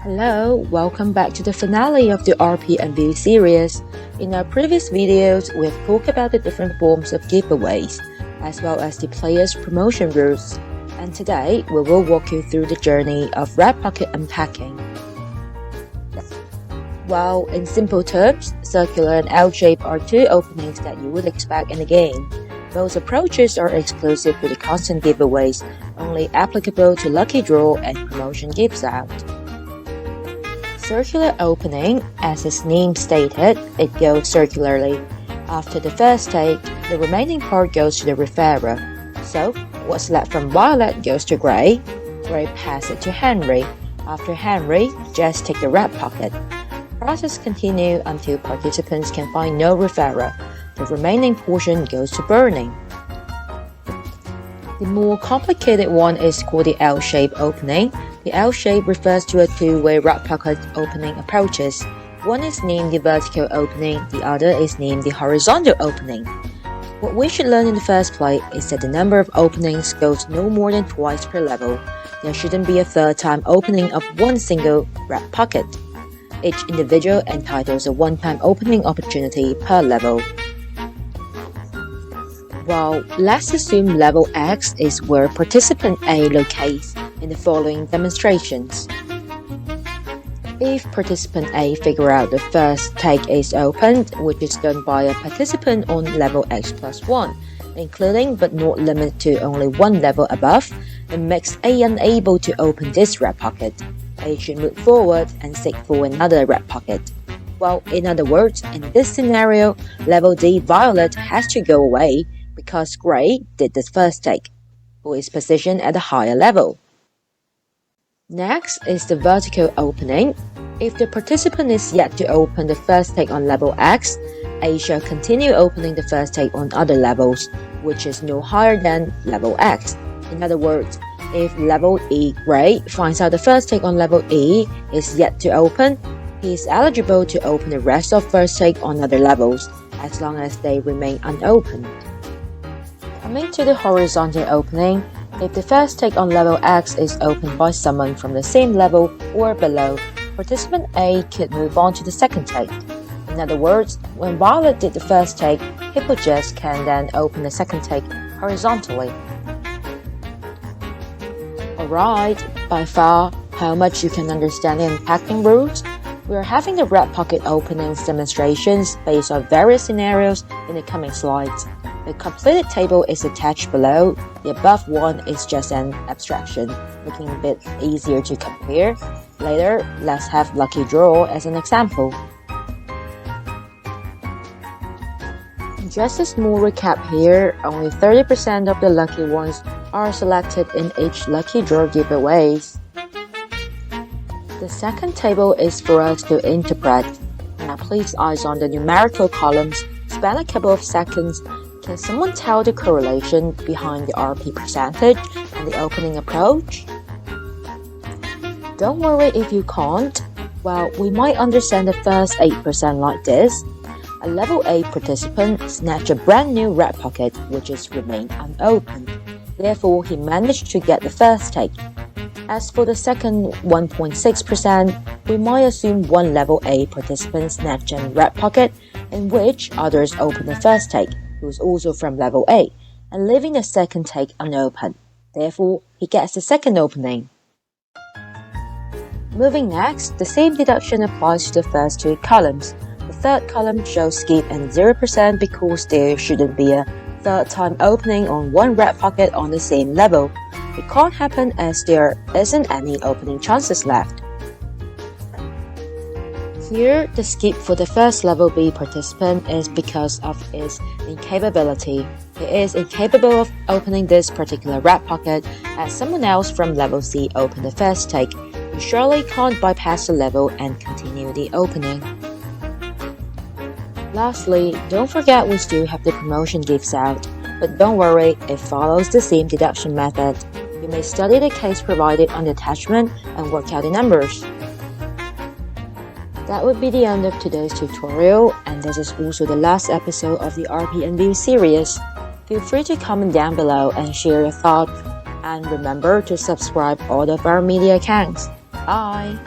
Hello, welcome back to the finale of the RP Unveiling series. In our previous videos, we have talked about the different forms of giveaways, as well as the player's promotion rules. And today, we will walk you through the journey of Red Pocket Unpacking. Well, in simple terms, circular and L-shape are two openings that you would expect in a game. Both approaches are exclusive to the constant giveaways, only applicable to lucky draw and promotion gives out. Circular opening, as its name stated, it goes circularly. After the first take, the remaining part goes to the referrer. So, what's left from Violet goes to Grey. Grey passes it to Henry. After Henry, Jess takes the red pocket. Process continues until participants can find no referrer. The remaining portion goes to burning. The more complicated one is called the L-shape opening. The L-shape refers to a two-way red pocket opening approaches. One is named the vertical opening, the other is named the horizontal opening. What we should learn in the first place is that the number of openings goes no more than twice per level. There shouldn't be a third time opening of one single red pocket. Each individual entitles a one-time opening opportunity per level. Well, let's assume level X is where participant A locates in the following demonstrations. If participant A figures out the first take is opened, which is done by a participant on level X plus 1, including but not limited to only one level above, it makes A unable to open this red pocket. A should move forward and seek for another red pocket. Well, in other words, in this scenario, level D Violet has to go away because Grey did the first take, who is positioned at a higher level. Next is the vertical opening. If the participant is yet to open the first take on level X, A shall continue opening the first take on other levels, which is no higher than level X. In other words, if level E Grey finds out the first take on level E is yet to open, he is eligible to open the rest of first take on other levels, as long as they remain unopened. Coming to the horizontal opening, if the first take on level X is opened by someone from the same level or below, participant A could move on to the second take. In other words, when Violet did the first take, Hippogest can then open the second take horizontally. Alright, by far, how much you can understand the unpacking rules? We are having the red pocket openings demonstrations based on various scenarios in the coming slides. The completed table is attached below. The above one is just an abstraction, making it a bit easier to compare. Later, let's have lucky draw as an example. Just a small recap here, only 30% of the lucky ones are selected in each lucky draw giveaways. The second table is for us to interpret. Now please eyes on the numerical columns, spend a couple of seconds. Can someone tell the correlation behind the RP percentage and the opening approach? Don't worry if you can't. Well, we might understand the first 8% like this. A level A participant snatched a brand new red pocket which is remained unopened. Therefore, he managed to get the first take. As for the second 1.6%, we might assume one level A participant snatched a red pocket in which others opened the first take, who is also from level A, and leaving the second take unopened. Therefore, he gets the second opening. Moving next, the same deduction applies to the first two columns. The third column shows skip and 0% because there shouldn't be a third time opening on one red pocket on the same level. It can't happen as there isn't any opening chances left. Here, the skip for the first level B participant is because of his incapability. He is incapable of opening this particular red pocket as someone else from level C opened the first take. He surely can't bypass the level and continue the opening. Lastly, don't forget we still have the promotion gifts out, but don't worry, it follows the same deduction method. You may study the case provided on the attachment and work out the numbers. That would be the end of today's tutorial, and this is also the last episode of the RP Unveiling series. Feel free to comment down below and share your thoughts, and remember to subscribe all of our media accounts. Bye!